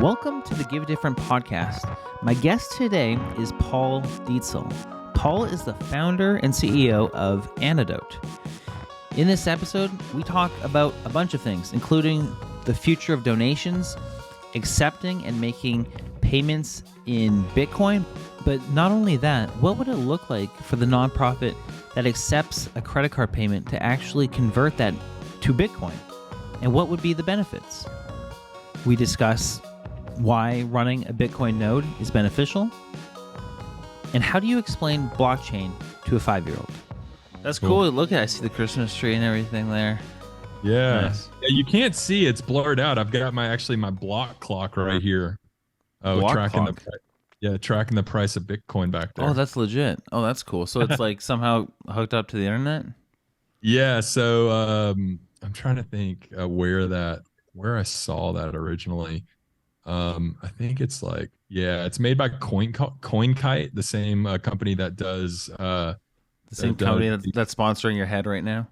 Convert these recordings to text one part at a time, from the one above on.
Welcome to the Give Different podcast. My guest today is Paul Dietzel. Paul is the founder and CEO of Anedot. In this episode, we talk about a bunch of things, including the future of donations, accepting and making payments in Bitcoin. But not only that, what would it look like for the nonprofit that accepts a credit card payment to actually convert that to Bitcoin? And what would be the benefits? We discuss why running a Bitcoin node is beneficial, and how do you explain blockchain to a 5-year-old? That's cool. Look at, I see the Christmas tree and everything there. Yeah. Nice. Yeah, you can't see, it's blurred out. I've got my block clock right here. Tracking the price of Bitcoin back there. Oh, that's legit. Oh, that's cool. So it's like somehow hooked up to the internet? Yeah, so I'm trying to think where I saw that originally. I think it's it's made by CoinKite, the same company that does the same company that's sponsoring your head right now.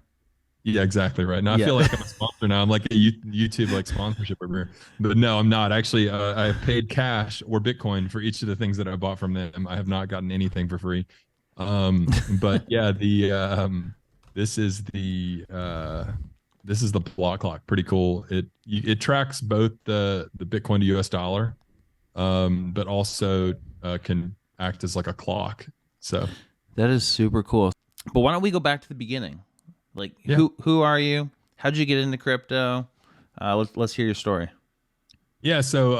Yeah, exactly right. Now I feel like I'm a sponsor now. I'm like a YouTube sponsorship over here, but no, I'm not actually. I have paid cash or Bitcoin for each of the things that I bought from them. I have not gotten anything for free. But yeah, this is the block clock. Pretty cool. It tracks both the Bitcoin to US dollar, but also can act as like a clock. So that is super cool. But why don't we go back to the beginning? Who are you? How'd you get into crypto? Let's hear your story. Yeah, so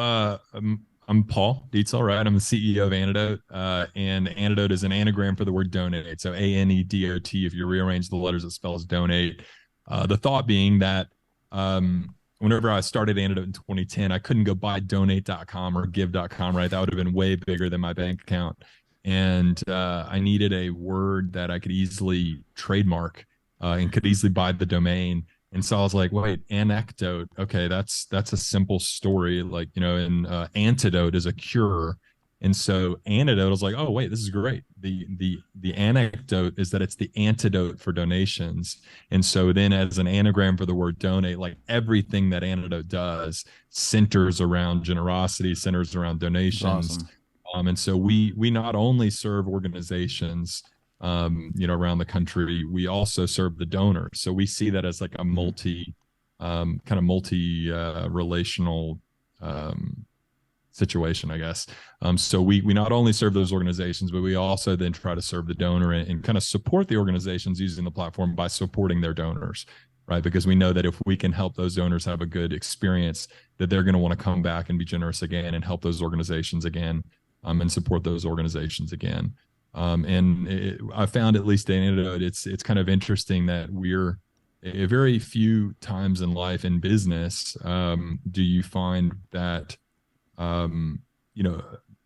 I'm Paul Dietzel, right? I'm the CEO of Anedot, and Anedot is an anagram for the word donate. So Anedot. If you rearrange the letters, it spells donate. The thought being that whenever I started Anedot in 2010, I couldn't go buy donate.com or give.com, right? That would have been way bigger than my bank account. And I needed a word that I could easily trademark and could easily buy the domain. And so I was like, wait, anecdote. Okay, that's a simple story. And antidote is a cure. And so antidote, I was like, oh, wait, this is great. The anecdote is that it's the antidote for donations. And so then as an anagram for the word donate, like everything that Anedot does centers around generosity, centers around donations. Awesome. And so we not only serve organizations, around the country, we also serve the donors. So we see that as like a multi relational situation, I guess. So we not only serve those organizations, but we also then try to serve the donor and kind of support the organizations using the platform by supporting their donors, right? Because we know that if we can help those donors have a good experience, that they're going to want to come back and be generous again and help those organizations again, and support those organizations again. I found, at least in Anedot, it's kind of interesting that we're a very few times in life in business do you find that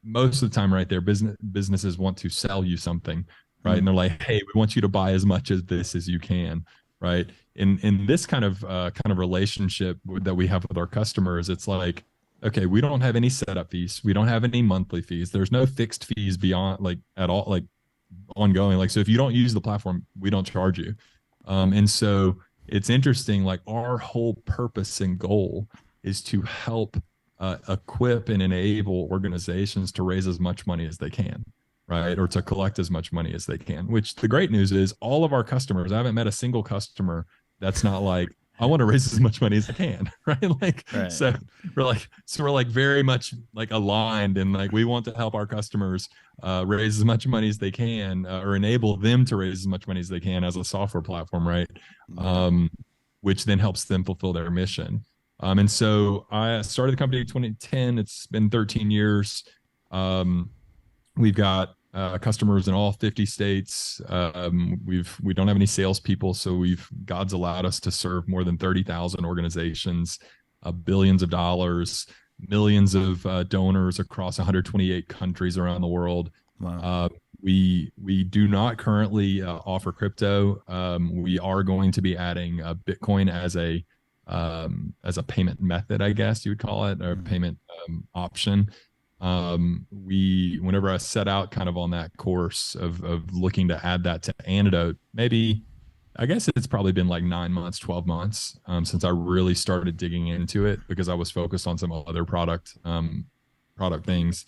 most of the time, right there, businesses want to sell you something, right? And they're like, hey, we want you to buy as much of this as you can, right? In this kind of relationship that we have with our customers, it's like, okay, we don't have any setup fees, we don't have any monthly fees, there's no fixed fees beyond at all, ongoing. So if you don't use the platform, we don't charge you. And so it's interesting, our whole purpose and goal is to help equip and enable organizations to raise as much money as they can, right? Or to collect as much money as they can, which the great news is all of our customers, I haven't met a single customer that's not like, I want to raise as much money as I can, right? Right. So we're very much aligned, and we want to help our customers raise as much money as they can, or enable them to raise as much money as they can as a software platform, right? Which then helps them fulfill their mission. And so I started the company in 2010. It's been 13 years. We've got customers in all 50 states. We don't have any salespeople, so God's allowed us to serve more than 30,000 organizations, billions of dollars, millions of donors across 128 countries around the world. Wow. We do not currently offer crypto. We are going to be adding Bitcoin as a payment method, I guess you would call it, or payment option. Whenever I set out kind of on that course of looking to add that to Anedot, maybe I guess it's probably been like 9 months, 12 months since I really started digging into it because I was focused on some other product things.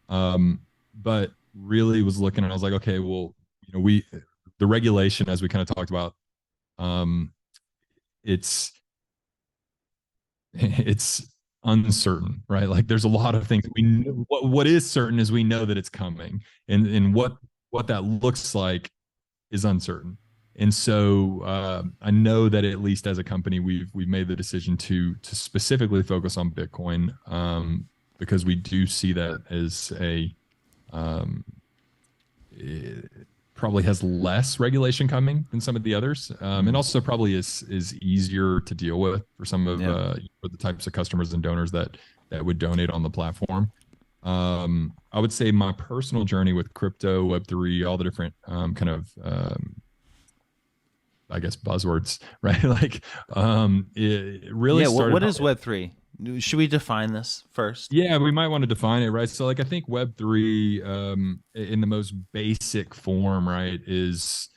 Um, but really was looking and I was like, okay, well, the regulation, as we kind of talked about, um, it's it's uncertain, right? Like there's a lot of things we know, what is certain is we know that it's coming, and what that looks like is uncertain. And so I know that at least as a company, we've made the decision to specifically focus on Bitcoin because we do see that as a um, it probably has less regulation coming than some of the others, and also probably is easier to deal with for some of Yeah. for the types of customers and donors that would donate on the platform. I would say my personal journey with crypto, Web3, all the different kind of I guess buzzwords, right? Like it really Yeah. started. What is Web3? Should we define this first? Yeah, we might want to define it, right? So, like, I think Web3, in the most basic form, right, is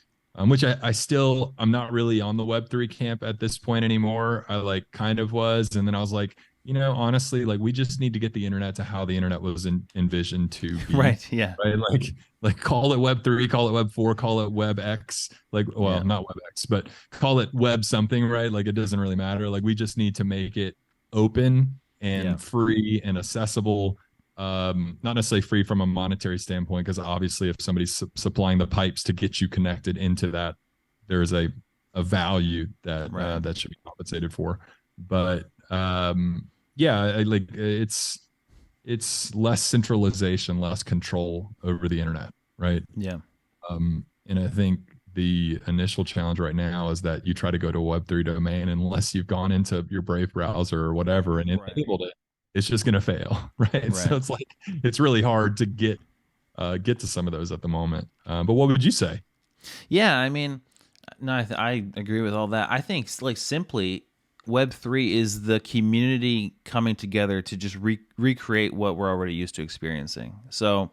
which I still I'm not really on the Web3 camp at this point anymore. I like kind of was, and then I was like, honestly, like we just need to get the internet to how the internet was envisioned to be, Right. Yeah. right? Like call it Web3, call it Web4, call it WebX, like well, Yeah. not WebX, but call it Web something, right? Like it doesn't really matter. Like we just need to make it open Yeah. and free and accessible, not necessarily free from a monetary standpoint, because obviously if somebody's supplying the pipes to get you connected into that, there's a value that Right. that should be compensated for. But yeah, it's less centralization, less control over the internet, right? Yeah. And I think the initial challenge right now is that you try to go to a Web3 domain, unless you've gone into your Brave browser or whatever and Right. enabled it, it's just going to fail, right? So Right. it's like it's really hard to get to some of those at the moment. But what would you say? Yeah. I mean, no, I agree with all that. I think like simply Web3 is the community coming together to just recreate what we're already used to experiencing. So,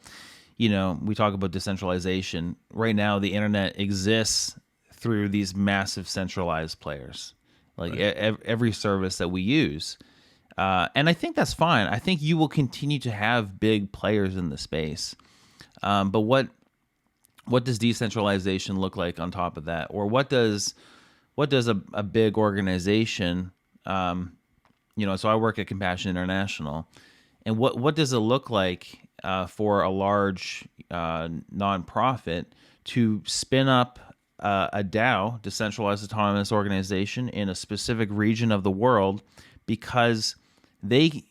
we talk about decentralization. Right now, the internet exists through these massive centralized players, like Right. every service that we use. And I think that's fine. I think you will continue to have big players in the space. But what does decentralization look like on top of that, or what does a big organization, so I work at Compassion International, and what does it look like for a large nonprofit to spin up a DAO, decentralized autonomous organization, in a specific region of the world, because they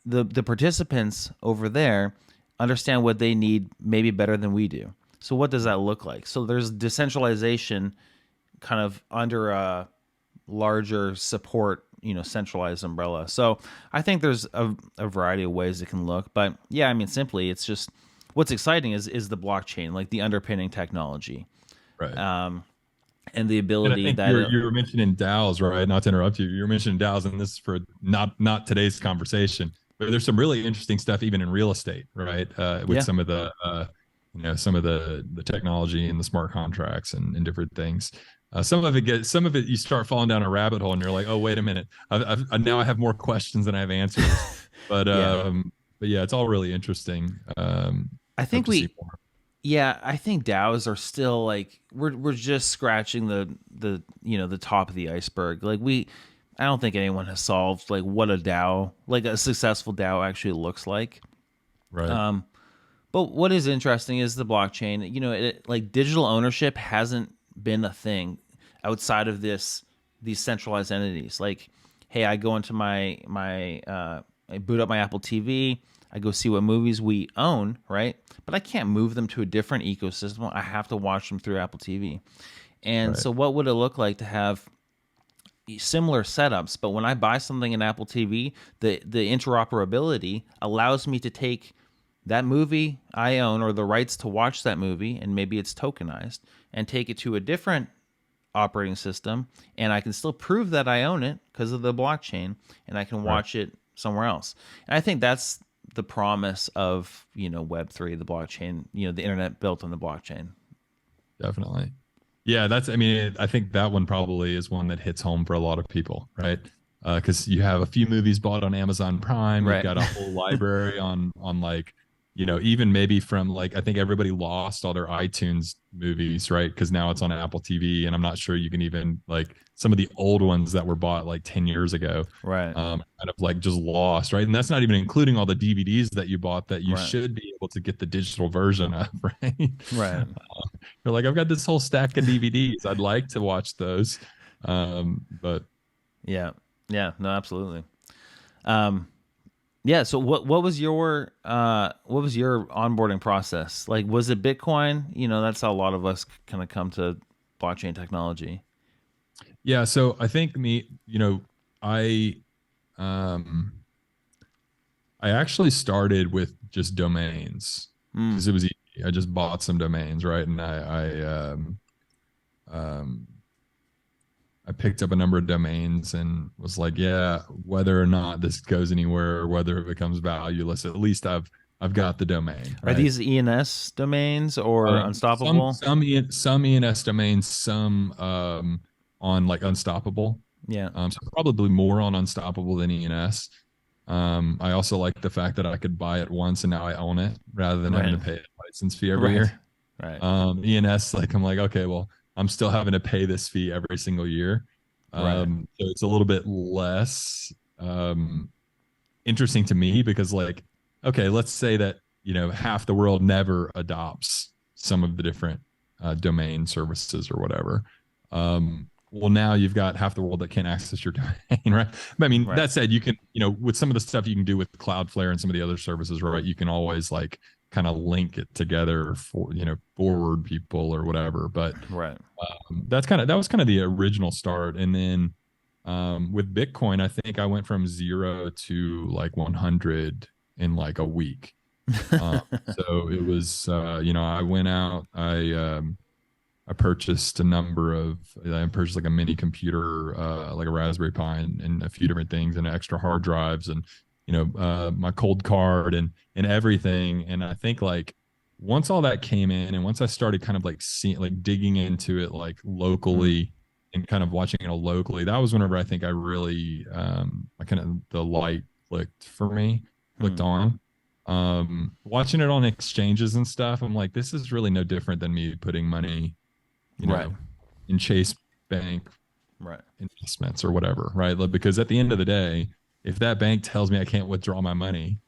the participants over there understand what they need maybe better than we do. So what does that look like? So there's decentralization kind of under a larger support, centralized umbrella. So I think there's a variety of ways it can look. But yeah, I mean, simply, it's just what's exciting is the blockchain, like the underpinning technology, Right. and the And I ability think that you were mentioning DAOs, right? Not to interrupt you. You're mentioning DAOs, and this is for not today's conversation, but there's some really interesting stuff even in real estate, right? With yeah, some of the some of the technology and the smart contracts and different things. Some of it you start falling down a rabbit hole, and you're like, oh, wait a minute, now I have more questions than I have answers. But yeah. but yeah, it's all really interesting. I Hope think to see we more. Yeah, I think DAOs are still like we're just scratching the top of the iceberg. I don't think anyone has solved like what a DAO, like a successful DAO, actually looks like. Right. Um, but what is interesting is the blockchain. Like digital ownership hasn't been a thing outside of these centralized entities. Like, hey, I go into I boot up my Apple TV. I go see what movies we own, right? But I can't move them to a different ecosystem. I have to watch them through Apple TV. And Right. so, what would it look like to have similar setups? But when I buy something in Apple TV, the interoperability allows me to take that movie I own, or the rights to watch that movie, and maybe it's tokenized, and take it to a different operating system, and I can still prove that I own it because of the blockchain, and I can Right. watch it somewhere else. And I think that's the promise of Web3, the blockchain, the internet built on the blockchain. Definitely. Yeah, I mean, I think that one probably is one that hits home for a lot of people, right? Because you have a few movies bought on Amazon Prime, you've Right. got a whole library on like, even maybe from like I think everybody lost all their iTunes movies, right? Because now it's on Apple TV, and I'm not sure you can even like some of the old ones that were bought like 10 years ago, Right. kind of like just lost, right? And that's not even including all the DVDs that you bought that you Right. should be able to get the digital version of, right? Right. You're like, I've got this whole stack of DVDs. I'd like to watch those. But Yeah. Yeah. No, absolutely. Um, yeah. So what was your onboarding process? Like, was it Bitcoin? That's how a lot of us kind of come to blockchain technology. yeah, so I think I um I actually started with just domains Mm. because it was easy. I just bought some domains, right? And um I picked up a number of domains and was like, yeah, whether or not this goes anywhere or whether it becomes valueless, at least I've got the domain, Are right? these ENS domains or Some Unstoppable? some ENS domains, some on like Unstoppable. Yeah. So probably more on Unstoppable than ENS. I also like the fact that I could buy it once and now I own it rather than having Right. to pay a license fee every Right. year. Right. ENS, like I'm like, okay, well, I'm still having to pay this fee every single year. Right. So it's a little bit less interesting to me because like, okay, let's say that, half the world never adopts some of the different domain services or whatever. Well, now you've got half the world that can't access your domain, right? But I mean, Right. that said, you can, with some of the stuff you can do with Cloudflare and some of the other services, right? You can always like kind of link it together for, forward people or whatever. But Right. that was kind of the original start. And then with Bitcoin, I think I went from 0 to like 100 in like a week. So it was, I went out, I purchased a number of, I purchased like a mini computer, like a Raspberry Pi and a few different things and extra hard drives and, my cold card and everything. And I think like once all that came in and once I started kind of like seeing, like digging into it, like Mm. locally and kind of watching it locally, that was whenever I think I really, I kind of, the light clicked for me, clicked Mm. on. Watching it on exchanges and stuff, I'm like, this is really no different than me putting money, you Right. know, in Chase Bank Right. investments or whatever, right? Like, because at the end of the day, if that bank tells me I can't withdraw my money,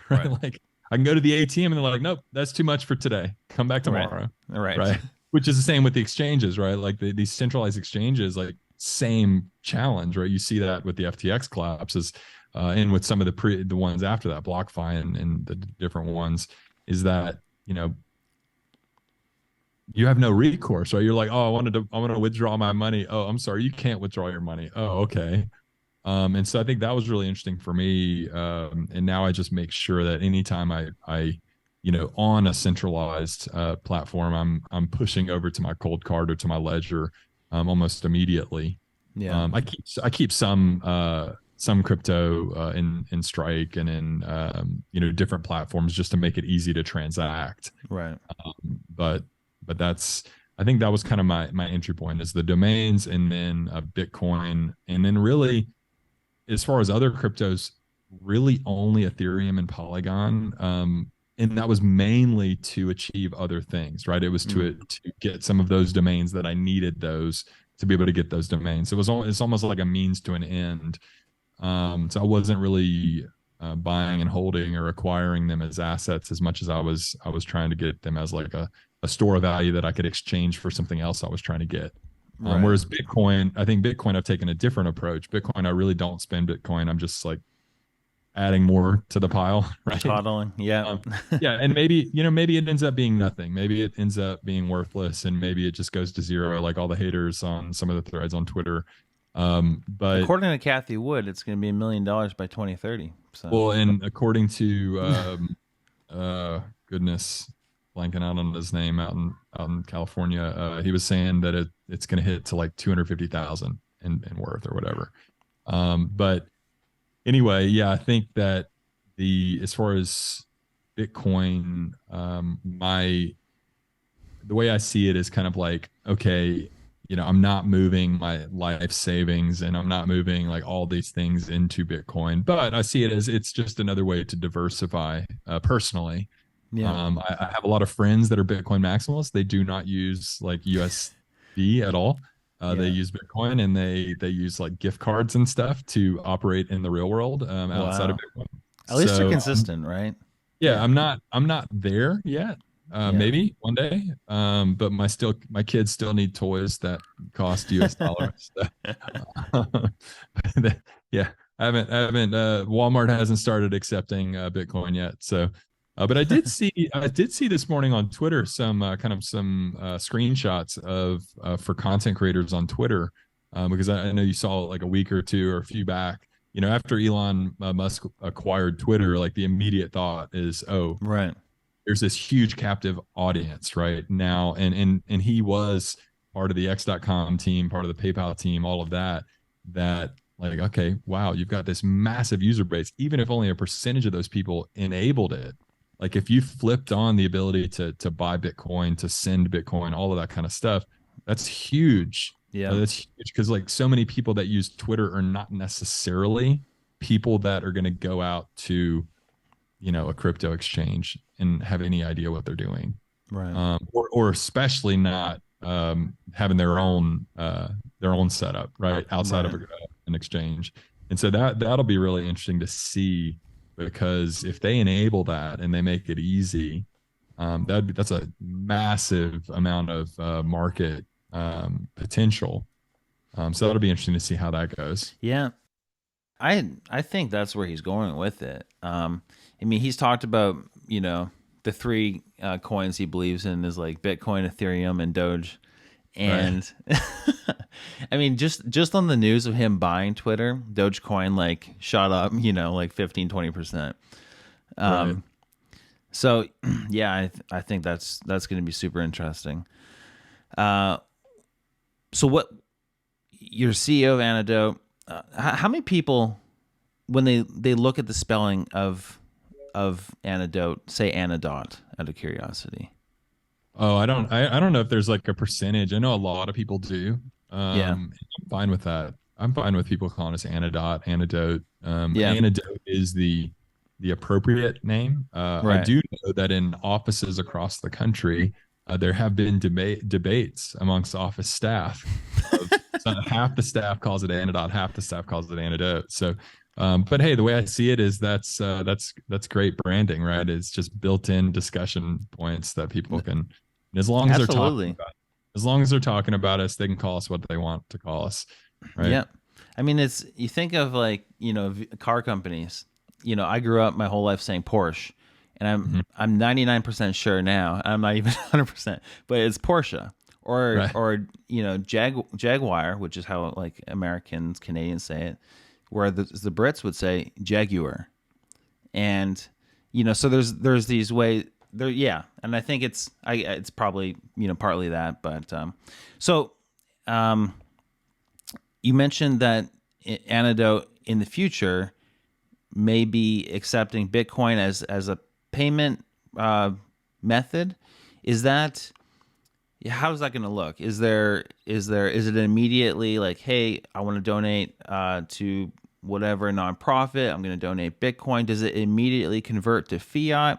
right? Right. Like I can go to the ATM and they're like, nope, that's too much for today. Come back Right. tomorrow, Right. right? Which is the same with the exchanges, right? Like these centralized exchanges, like same challenge, right? You see that with the FTX collapses, and with some of the ones after that, BlockFi and the different ones, is that you have no recourse, right? You're like, oh, I want to withdraw my money. Oh, I'm sorry, you can't withdraw your money. Oh, okay. And so I think that was really interesting for me. And now I just make sure that anytime on a centralized platform, I'm pushing over to my cold card or to my ledger almost immediately. Yeah. I keep some crypto in Strike and in different platforms just to make it easy to transact. Right. But that's I think that was kind of my entry point is the domains and then Bitcoin and then really as far as other cryptos, really only Ethereum and Polygon. And that was mainly to achieve other things, right? It was Mm. to get some of those domains that I needed those to be able to get those domains. It's almost like a means to an end. So I wasn't really buying and holding or acquiring them as assets as much as I was trying to get them as like a store of value that I could exchange for something else I was trying to get. Right. Whereas Bitcoin, I think Bitcoin, I've taken a different approach. Bitcoin, I really don't spend Bitcoin. I'm just like adding more to the pile, right? Toddling. Yeah. Um, yeah, and maybe it ends up being nothing. Maybe it ends up being worthless, and maybe it just goes to zero, like all the haters on some of the threads on Twitter. But According to Kathy Wood, it's going to be $1 million by 2030. So. well, and according to goodness, blanking out on his name out in California, he was saying that it's going to hit to like 250,000 in worth or whatever. But anyway, yeah, I think that as far as Bitcoin, my the way I see it is kind of like, okay, I'm not moving my life savings and I'm not moving like all these things into Bitcoin, but I see it as it's just another way to diversify personally. Yeah. I have a lot of friends that are Bitcoin maximalists. They do not use like USD at all. They Yeah. use Bitcoin and they use like gift cards and stuff to operate in the real world outside of Wow. Bitcoin. At least they're So consistent, right? yeah, Yeah. I'm not there yet. Yeah. Maybe one day. But my kids still need toys that cost US dollars. Yeah, I haven't Walmart hasn't started accepting Bitcoin yet. So but I did see this morning on Twitter some some screenshots of for content creators on Twitter, because I know you saw like a week or two or a few back, after Elon Musk acquired Twitter, like the immediate thought is, oh, Right. there's this huge captive audience right now, and he was part of the X.com team, part of the PayPal team, all of that. That like, okay, wow, you've got this massive user base. Even if only a percentage of those people enabled it, like if you flipped on the ability to buy Bitcoin, to send Bitcoin, all of that kind of stuff, that's huge. Yeah. That's huge because like so many people that use Twitter are not necessarily people that are going to go out to a crypto exchange and have any idea what they're doing, Right. or especially not having their own setup right outside of Right. an exchange. And so that'll be really interesting to see, because if they enable that and they make it easy, that's a massive amount of market potential. So that'll be interesting to see how that goes. Yeah. I think that's where he's going with it. I mean, he's talked about, the three coins he believes in is like Bitcoin, Ethereum, and Doge. Right. And I mean, just on the news of him buying Twitter, Dogecoin like shot up, like 15-20%. Right. So yeah, I think that's going to be super interesting. Uh, so what you're CEO of Anedot, how many people, when they look at the spelling of Anedot, say Anedot, out of curiosity? Oh, I don't know if there's like a percentage. I know a lot of people do. Yeah. I'm fine with that. I'm fine with people calling us Anedot. Yeah. Anedot is the appropriate name. I Right. do know that in offices across the country, there have been debates amongst office staff of so half the staff calls it Anedot, half the staff calls it Anedot. So but hey, the way I see it is that's great branding, right? It's just built-in discussion points that people can, as long as they're talking Absolutely. about, as long as they're talking about us, they can call us what they want to call us, right? Yeah. I mean, it's, you think of like, car companies. I grew up my whole life saying Porsche, and Mhm. I'm 99% sure now. I'm not even 100%, but it's Porsche or Right. Jaguar, which is how like Americans, Canadians say it, where the Brits would say Jaguar. And so there's these ways there. Yeah. And I think it's probably partly that, but so um you mentioned that Antidote in the future may be accepting Bitcoin as a payment method. Is that, how's that going to look? Is it immediately like, hey, I want to donate to whatever nonprofit, I'm going to donate Bitcoin? Does it immediately convert to fiat?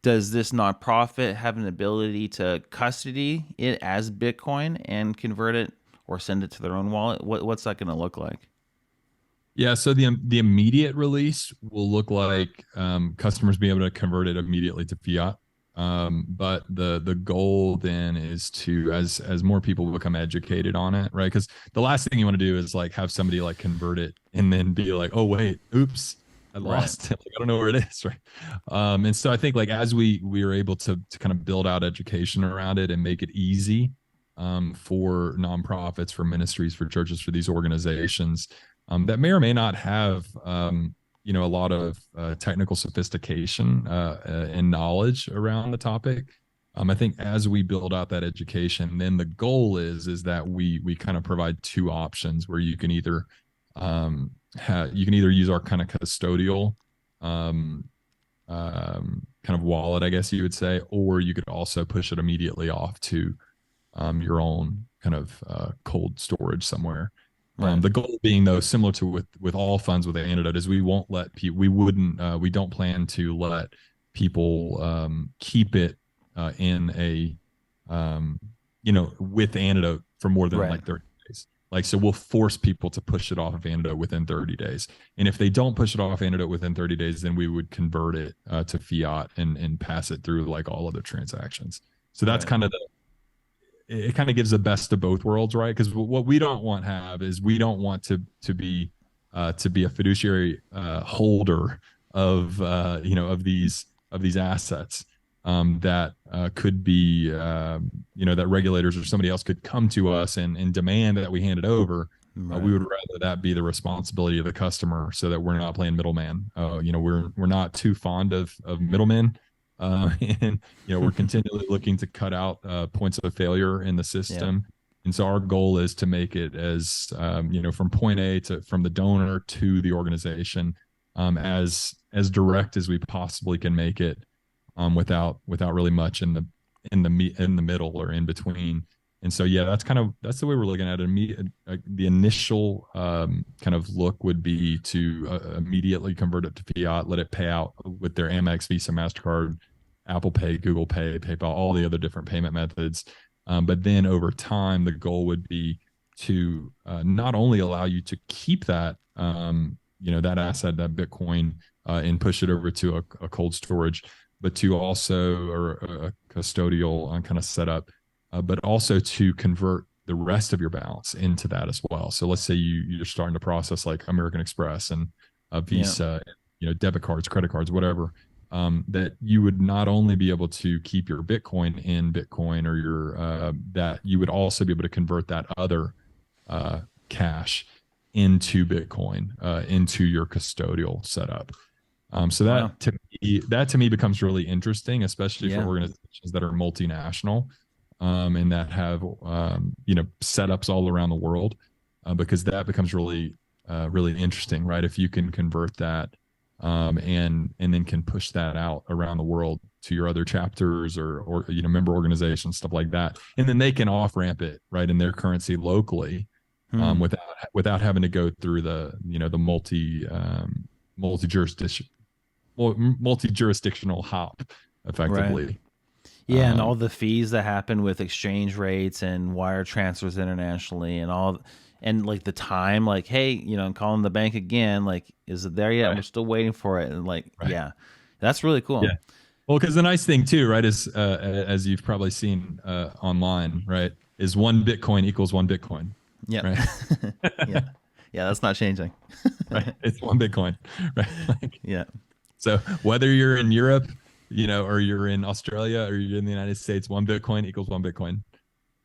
Does this nonprofit have an ability to custody it as Bitcoin and convert it or send it to their own wallet? What's that going to look like? Yeah, so the immediate release will look like customers being able to convert it immediately to fiat. But the goal then is to, as more people become educated on it, right? Because the last thing you want to do is like have somebody like convert it and then be like, oh wait, oops, I Right. lost it. Like, I don't know where it is, right? And so I think like as we are able to kind of build out education around it and make it easy for nonprofits, for ministries, for churches, for these organizations that may or may not have a lot of technical sophistication and knowledge around the topic. I think as we build out that education, then the goal is that we kind of provide two options where you can either use our kind of custodial kind of wallet, I guess you would say, or you could also push it immediately off to your own kind of cold storage somewhere. Right. The goal being, though, similar to with all funds with Anedot, is we won't let people, we don't plan to let people keep it in a, with Anedot for more than Right. like 30 days. Like, so we'll force people to push it off of Anedot within 30 days. And if they don't push it off Anedot within 30 days, then we would convert it to fiat and pass it through like all other transactions. So that's Right. kind of it kind of gives the best of both worlds, right? Because what we don't want to have is we don't want to be a fiduciary holder of of these assets that could be that regulators or somebody else could come to us and demand that we hand it over. Right. We would rather that be the responsibility of the customer, so that we're not playing middleman. We're not too fond of middlemen, and we're continually looking to cut out points of failure in the Yeah. system. And so our goal is to make it as from point A to from the donor to the organization, as direct as we possibly can make it, without really much in the middle or in between. And so yeah, that's the way we're looking at it. The initial kind of look would be to immediately convert it to fiat, let it pay out with their Amex, Visa, Mastercard, Apple Pay, Google Pay, PayPal, all the other different payment methods. But then over time, the goal would be to not only allow you to keep that that asset, that Bitcoin, and push it over to a cold storage, but to also, or a custodial kind of setup, but also to convert the rest of your balance into that as well. So let's say you're starting to process like American Express and Yeah. Visa, debit cards, credit cards, whatever. That you would not only be able to keep your Bitcoin in Bitcoin, or that you would also be able to convert that other cash into Bitcoin, into your custodial setup. So Wow. that to me becomes really interesting, especially for Yeah. organizations that are multinational, and that have setups all around the world, because that becomes really interesting, right? If you can convert that, and then can push that out around the world to your other chapters or member organizations, stuff like that, and then they can off ramp it right in their currency locally, Hmm. without having to go through the multi jurisdiction multi jurisdictional hop Right. effectively. Yeah, and all the fees that happen with exchange rates and wire transfers internationally and all, and like the time, like, hey, I'm calling the bank again, like, is it there yet? Right, We're still waiting for it. And like, right, yeah, that's really yeah. cool. Well, because the nice thing too, right, is as you've probably seen online, right, is one Bitcoin equals one Bitcoin, Yep. right? Yeah. Yeah, that's not changing. Right, it's one Bitcoin, right? Like, Yeah. so whether you're in Europe, or you're in Australia, or you're in the United States, one Bitcoin equals one Bitcoin.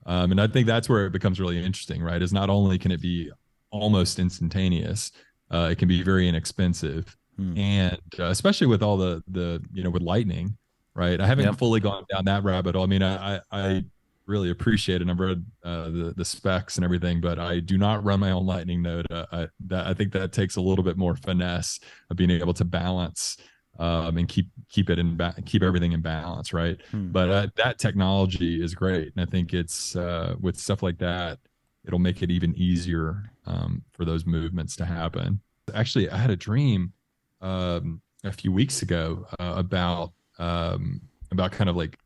And I think that's where it becomes really interesting, right? Is not only can it be almost instantaneous, it can be very inexpensive, Hmm. and especially with all the with Lightning, right? I haven't Yep. fully gone down that rabbit hole. I mean, I really appreciate it. I've read the specs and everything, but I do not run my own Lightning node. I think that takes a little bit more finesse of being able to balance, and keep everything in balance, right? Hmm. But that technology is great, and I think it's with stuff like that, it'll make it even easier for those movements to happen. Actually, I had a dream a few weeks ago about kind of like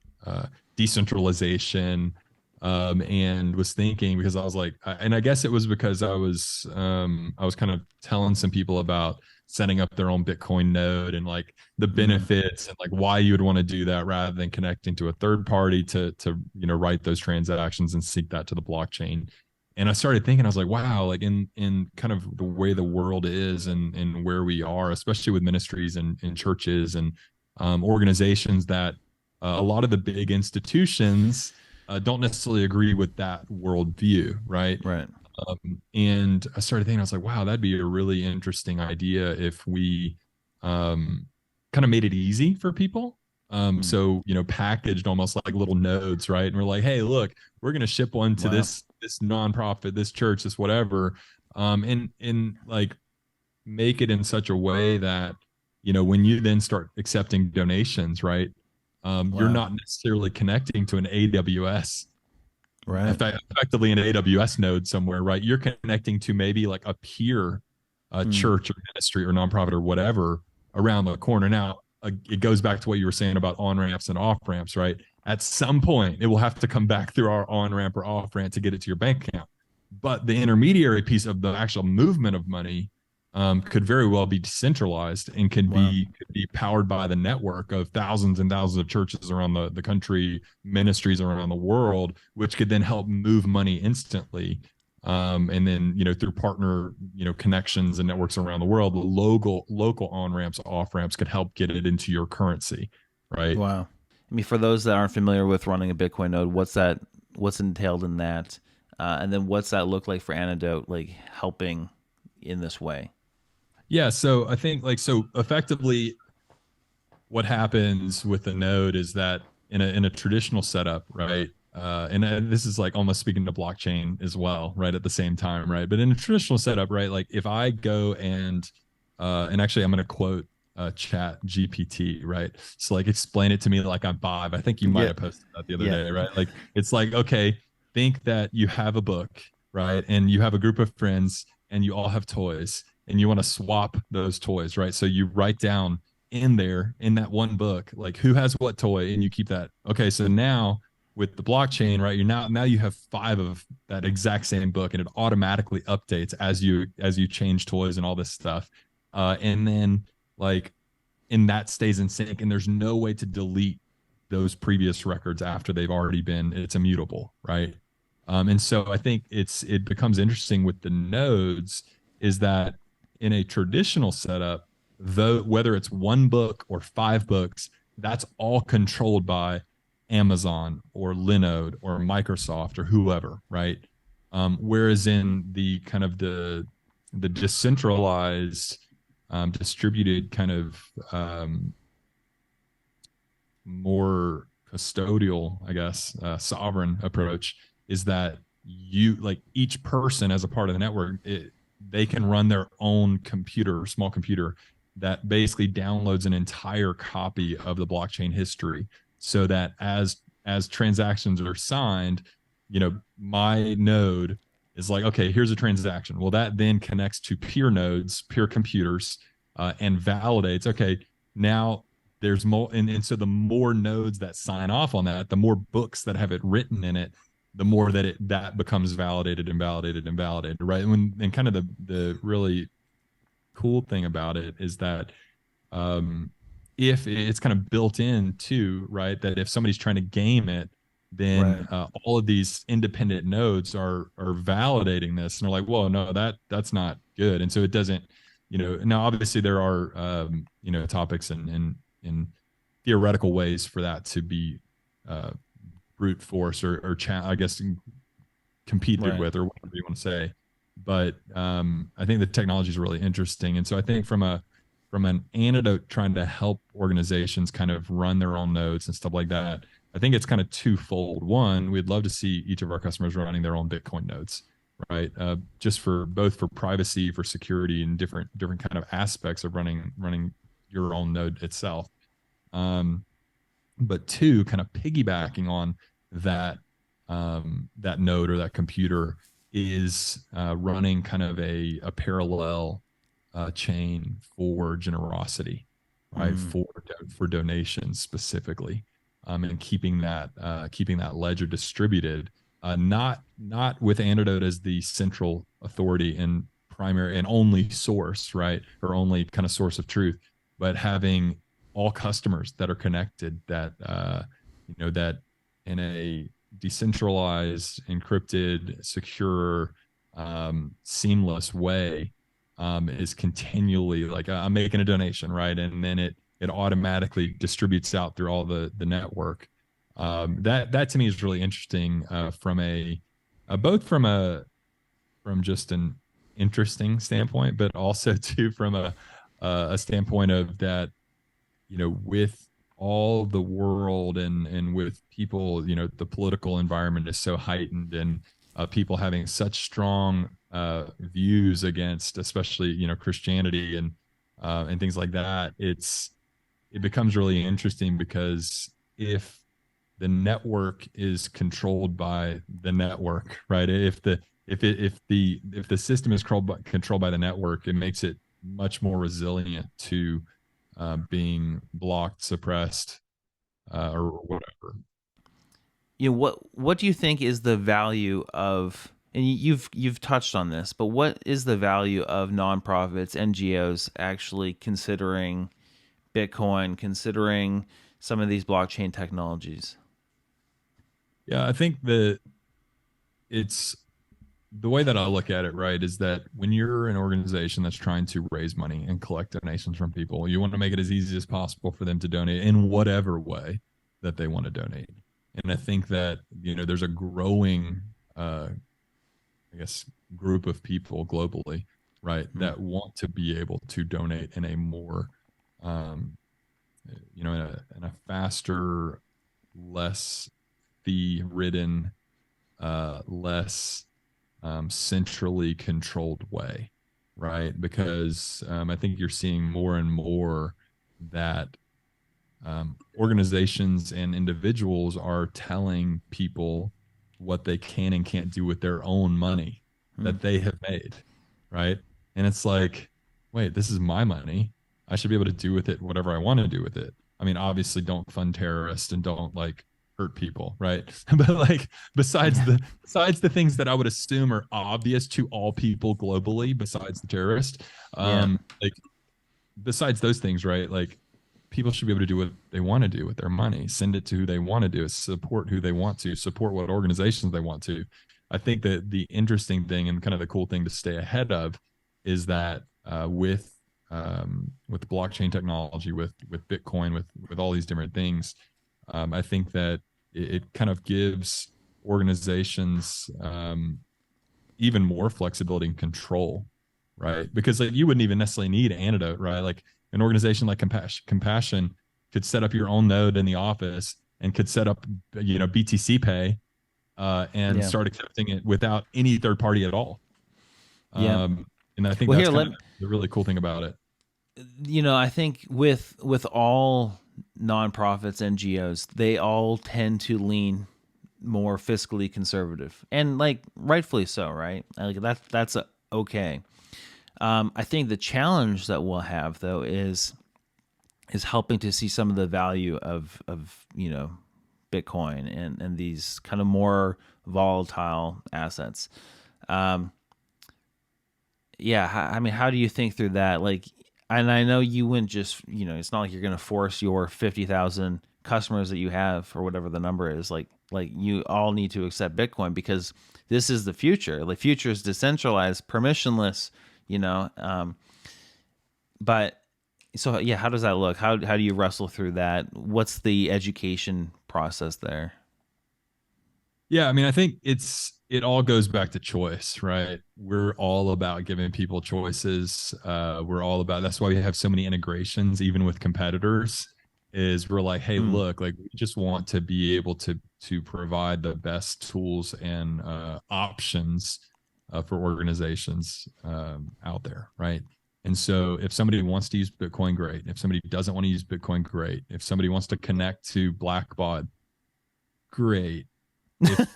decentralization, and was thinking, because I was like, and I guess it was because I was kind of telling some people about setting up their own Bitcoin node, and like the Hmm. benefits, and like why you would want to do that rather than connecting to a third party to write those transactions and sync that to the blockchain. And I started thinking, I was like, wow, like in kind of the way the world is, and where we are, especially with ministries and churches and organizations, that a lot of the big institutions don't necessarily agree with that worldview, right? Right. And I started thinking, I was like, wow, that'd be a really interesting idea if we kind of made it easy for people. Hmm. So packaged almost like little nodes, right? And we're like, hey, look, we're going to ship one to Wow. this nonprofit, this church, this whatever, and like make it in such a way that when you then start accepting donations, right? You're Wow. not necessarily connecting to an AWS, Right. effectively an AWS node somewhere, right? You're connecting to maybe like a peer Mm. church or ministry or nonprofit or whatever around the corner. Now, it goes back to what you were saying about on ramps and off ramps, right? At some point, it will have to come back through our on ramp or off ramp to get it to your bank account. But the intermediary piece of the actual movement of money could very well be decentralized and Wow. could be powered by the network of thousands and thousands of churches around the country, ministries around the world, which could then help move money instantly. And then through partner connections and networks around the world, the local on ramps, off ramps could help get it into your currency, right? Wow. I mean, for those that aren't familiar with running a Bitcoin node, what's that? What's entailed in that? And then what's that look like for Antidote, like helping in this way? Yeah, so I think so effectively what happens with the node is that in a traditional setup, right? And this is like almost speaking to blockchain as well, right? At the same time, right? But in a traditional setup, right? Like if I go and actually I'm going to quote chat GPT, right? So like explain it to me like I'm Bob. I think you might Yeah. have posted that the other Yeah. day, right? Like it's like, okay, think that you have a book, right? And you have a group of friends and you all have toys and you want to swap those toys, right? So you write down in there in that one book like who has what toy and you keep that. Okay, so now with the blockchain, right, you're now you have 5 of that exact same book and it automatically updates as you change toys and all this stuff. And then like and that stays in sync and there's no way to delete those previous records after they've already been, it's immutable, right? And so I think it becomes interesting with the nodes is that in a traditional setup, though whether it's one book or 5 books, that's all controlled by Amazon or Linode or Microsoft or whoever, right? Whereas in the kind of the decentralized, distributed kind of more custodial, I guess, sovereign approach is that you like each person as a part of the network, they can run their own computer, small computer that basically downloads an entire copy of the blockchain history so that as transactions are signed, my node is like, okay, here's a transaction. Well, that then connects to peer nodes, peer computers, and validates, okay, now there's more. And so the more nodes that sign off on that, the more books that have it written in it, the more that becomes validated and validated and validated, right? And kind of the really cool thing about it is that if it's kind of built in too, right, that if somebody's trying to game it, then Right. all of these independent nodes are validating this and they're like, whoa, no, that's not good. And so it doesn't, now obviously there are topics and theoretical ways for that to be brute force or I guess competed Right. with or whatever you want to say. But I think the technology is really interesting, and so I think from an antidote trying to help organizations kind of run their own nodes and stuff like that, I think it's kind of twofold. One, we'd love to see each of our customers running their own Bitcoin nodes, right? Just for both for privacy, for security, and different kind of aspects of running your own node itself. But two, kind of piggybacking on that that node or that computer is running kind of a parallel chain for generosity, right? Mm. For donations specifically, and keeping that ledger distributed, not with Antidote as the central authority and primary and only source, right, or only kind of source of truth, but having all customers that are connected that in a decentralized, encrypted, secure, seamless way is continually like I'm making a donation, right, and then it automatically distributes out through all the network. That to me is really interesting from a both from just an interesting standpoint, but also too from a standpoint of that with all the world and with people, the political environment is so heightened and people having such strong views against, especially, Christianity and things like that, it becomes really interesting because if the network is controlled by the network, right? If the system is controlled by the network, it makes it much more resilient to being blocked, suppressed, or whatever. What do you think is the value of, and you've touched on this, but what is the value of nonprofits, NGOs actually considering Bitcoin, considering some of these blockchain technologies? Yeah, I think that it's the way that I look at it, right, is that when you're an organization that's trying to raise money and collect donations from people, you want to make it as easy as possible for them to donate in whatever way that they want to donate. And I think that, there's a growing, I guess, group of people globally, right, Hmm. that want to be able to donate in a more, um, in a faster, less fee ridden, less centrally controlled way, right? Because I think you're seeing more and more that organizations and individuals are telling people what they can and can't do with their own money Hmm. that they have made, right? And it's like, wait, this is my money. I should be able to do with it whatever I want to do with it. I mean, obviously, don't fund terrorists and don't like hurt people, right? But like, Yeah. besides the things that I would assume are obvious to all people globally, besides the terrorist, Yeah. like besides those things, right? Like people should be able to do what they want to do with their money, send it to who they want to do, support who they want to, support what organizations they want to. I think that the interesting thing and kind of the cool thing to stay ahead of is that with blockchain technology, with Bitcoin, with all these different things, I think that it kind of gives organizations even more flexibility and control, right? Because like you wouldn't even necessarily need Anedot, right? Like an organization like Compassion could set up your own node in the office and could set up, BTC Pay, and Yeah. start accepting it without any third party at all. Yeah. Um, and I think Well, that's here, kind of the really cool thing about it. I think with all nonprofits, NGOs, they all tend to lean more fiscally conservative, and like rightfully so, right? Like that's okay. I think the challenge that we'll have though is helping to see some of the value of Bitcoin and these kind of more volatile assets. Um, yeah, I mean, how do you think through that? Like, and I know you wouldn't just, it's not like you're going to force your 50,000 customers that you have or whatever the number is. Like you all need to accept Bitcoin because this is the future. The future is decentralized, permissionless, you know. But so yeah, how does that look? How do you wrestle through that? What's the education process there? Yeah, I mean, I think it all goes back to choice, right? We're all about giving people choices. We're all about that's why we have so many integrations, even with competitors. Is we're like, hey, Mm, look, like we just want to be able to provide the best tools and options for organizations out there, right? And so, if somebody wants to use Bitcoin, great. If somebody doesn't want to use Bitcoin, great. If somebody wants to connect to Blackbot, great. If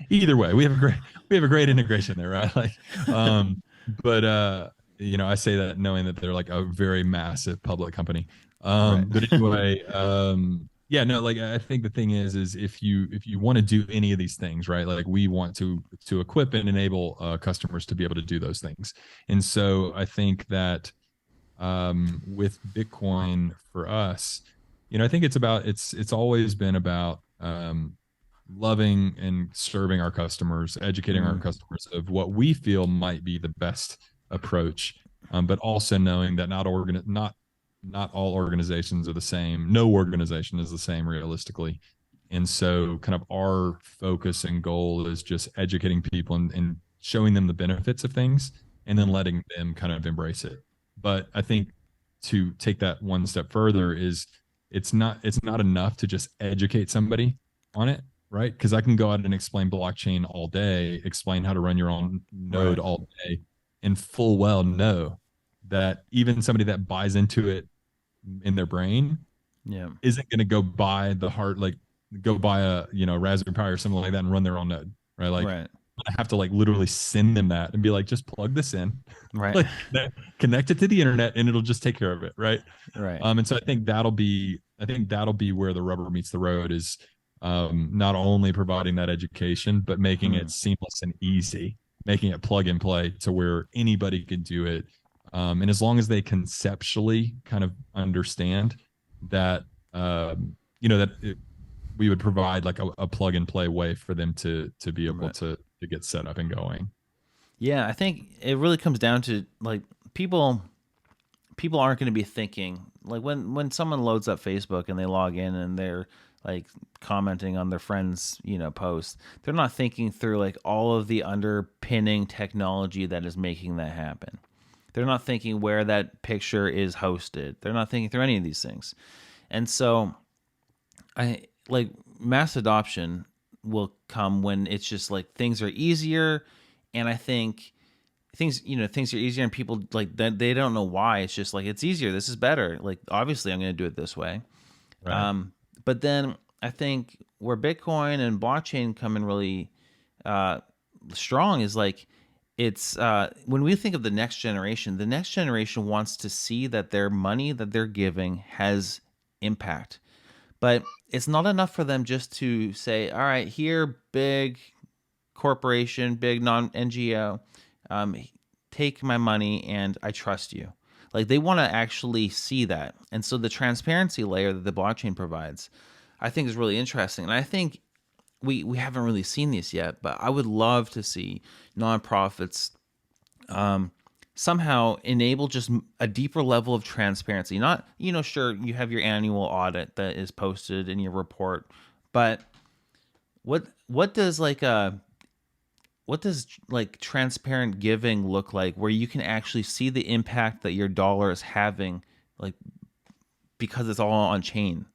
Either way, we have a great integration there, right? Like, but I say that knowing that they're like a very massive public company. right. But anyway, yeah, no, like I think the thing is if you want to do any of these things, right? Like we want to equip and enable customers to be able to do those things, and so I think that with Bitcoin for us, I think it's always been about loving and serving our customers, educating our Mm, customers of what we feel might be the best approach, but also knowing that not all organizations are the same. No organization is the same realistically. And so kind of our focus and goal is just educating people and showing them the benefits of things and then mm, letting them kind of embrace it. But I think to take that one step further is it's not enough to just educate somebody on it, right? Because I can go out and explain blockchain all day, explain how to run your own node right. all day, and full well know that even somebody that buys into it in their brain Yeah. isn't going to go buy the hard, like go buy a, Raspberry Pi or something like that and run their own node, right? Like Right. I have to like literally send them that and be like, just plug this in, Right. like connect it to the internet and it'll just take care of it. Right. Right. And so I think that'll be where the rubber meets the road is, not only providing that education, but making Hmm. it seamless and easy, making it plug and play to where anybody can do it. And as long as they conceptually kind of understand that, that we would provide like a plug and play way for them to be able Right. to get set up and going. Yeah, I think it really comes down to like people people aren't going to be thinking like when someone loads up Facebook and they log in and they're like commenting on their friends, posts, they're not thinking through like all of the underpinning technology that is making that happen. They're not thinking where that picture is hosted. They're not thinking through any of these things. And so I like mass adoption will come when it's just like things are easier, and I think things are easier and people like that they don't know why. It's just like it's easier. This is better. Like obviously I'm going to do it this way. Right. But then I think where Bitcoin and blockchain come in really uh, strong is like it's when we think of the next generation wants to see that their money that they're giving has impact. But it's not enough for them just to say, all right, here, big corporation, big non NGO, um, take my money and I trust you. Like they want to actually see that. And so the transparency layer that the blockchain provides, I think is really interesting. And I think we haven't really seen this yet, but I would love to see nonprofits somehow enable just a deeper level of transparency. Not, sure, you have your annual audit that is posted in your report, but what does transparent giving look like where you can actually see the impact that your dollar is having, like because it's all on chain.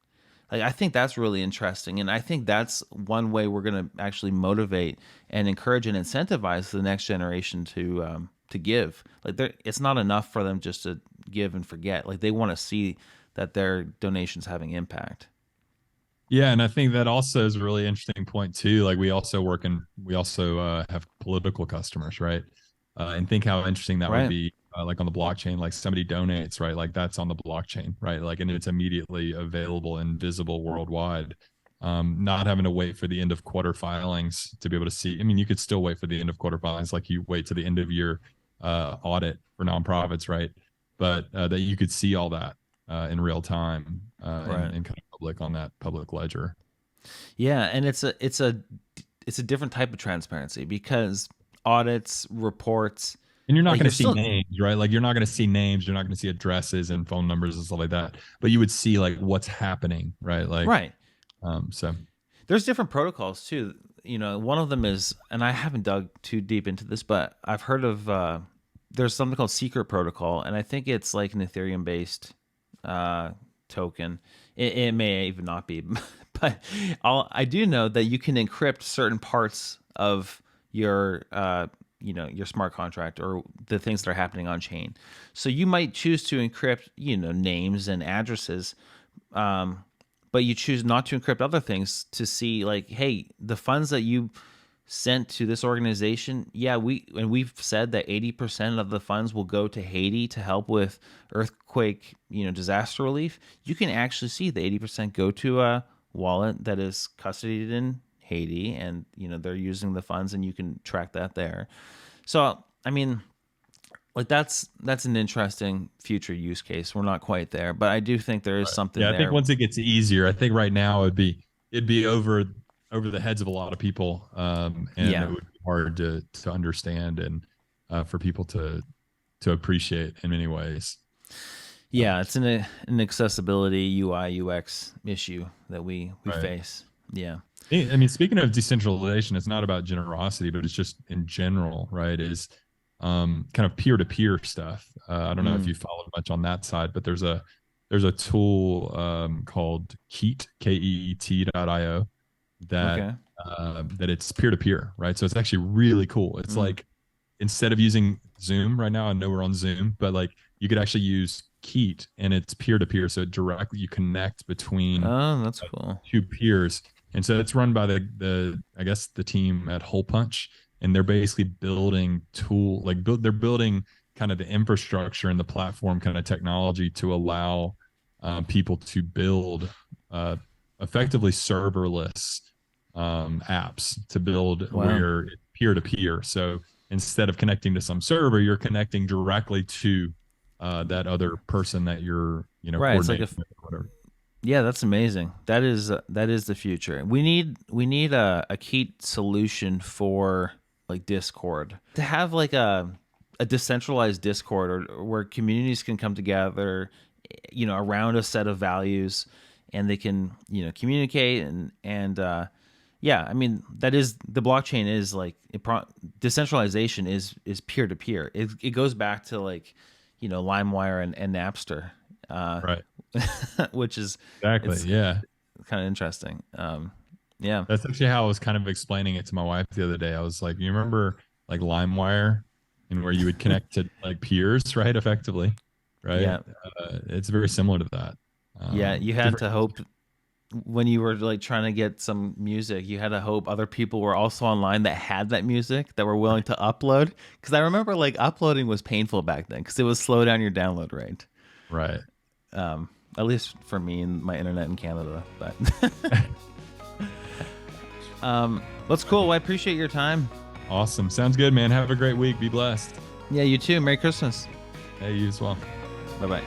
Like I think that's really interesting, and I think that's one way we're going to actually motivate and encourage and incentivize the next generation to give. Like it's not enough for them just to give and forget. Like they want to see that their donations having impact. Yeah, and I think that also is a really interesting point too. Like we also have political customers, right? And think how interesting that would Right. be, like on the blockchain, like somebody donates, right? Like that's on the blockchain, right? Like, and it's immediately available and visible worldwide. Not having to wait for the end of quarter filings to be able to see. I mean, you could still wait for the end of quarter filings, like you wait to the end of your audit for nonprofits, right? But that you could see all that in real time, Right. and kind of public on that public ledger. Yeah, and it's a different type of transparency because audits, reports, And you're not like going you're to see still names, right? Like you're not going to see names, you're not going to see addresses and phone numbers and stuff like that. But you would see like what's happening, right? Like, right. so There's different protocols too. One of them is, and I haven't dug too deep into this, but I've heard of there's something called secret protocol, and I think it's like an Ethereum based token. It may even not be, but I do know that you can encrypt certain parts of your your smart contract or the things that are happening on chain. So you might choose to encrypt names and addresses, but you choose not to encrypt other things to see like, hey, the funds that you sent to this organization, yeah, we've said that 80% of the funds will go to Haiti to help with earthquake, disaster relief. You can actually see the 80% go to a wallet that is custodied in Haiti, and they're using the funds, and you can track that there. So, I mean, like that's an interesting future use case. We're not quite there, but I do think there is right. something Yeah, I think there. once it gets easier, I think right now it'd be over the heads of a lot of people, and it Yeah. would be hard to understand and for people to appreciate in many ways. Yeah, it's an accessibility UI UX issue that we Right. face. Yeah. I mean, speaking of decentralization, it's not about generosity, but it's just in general, right? Is kind of peer to peer stuff. I don't know if Mm, you followed much on that side, but there's a tool called Keet.io that okay. that it's peer to peer, right? So it's actually really cool. It's Mm, like instead of using Zoom right now, I know we're on Zoom, but like you could actually use Keat, and it's peer to peer. So directly you connect between Oh, that's cool. two peers. And so it's run by the I guess the team at Hole Punch, and they're basically building they're building kind of the infrastructure and the platform kind of technology to allow people to build effectively serverless apps to build where it's peer to peer. So instead of connecting to some server, you're connecting directly to that other person that you're Right. It's like coordinating with or whatever. yeah, that's amazing. That is the future. We need a Keat solution for like Discord, to have like a decentralized Discord, or where communities can come together, around a set of values, and they can communicate and yeah, I mean, that is, the blockchain is like decentralization is peer to peer. It goes back to like LimeWire and Napster, Right. which is Exactly. Yeah. kind of interesting. Yeah. That's actually how I was kind of explaining it to my wife the other day. I was like, you remember like LimeWire, and where you would connect to like peers, right? Effectively. Right. Yeah. It's very similar to that. Yeah. You had to hope when you were like trying to get some music, you had to hope other people were also online that had that music, that were willing to upload. Because I remember like uploading was painful back then because it would slow down your download rate. Right. At least for me and my internet in Canada. But that's cool. Well, I appreciate your time. Awesome. Sounds good, man. Have a great week. Be blessed. Yeah, you too. Merry Christmas. Hey, you as well. Bye-bye.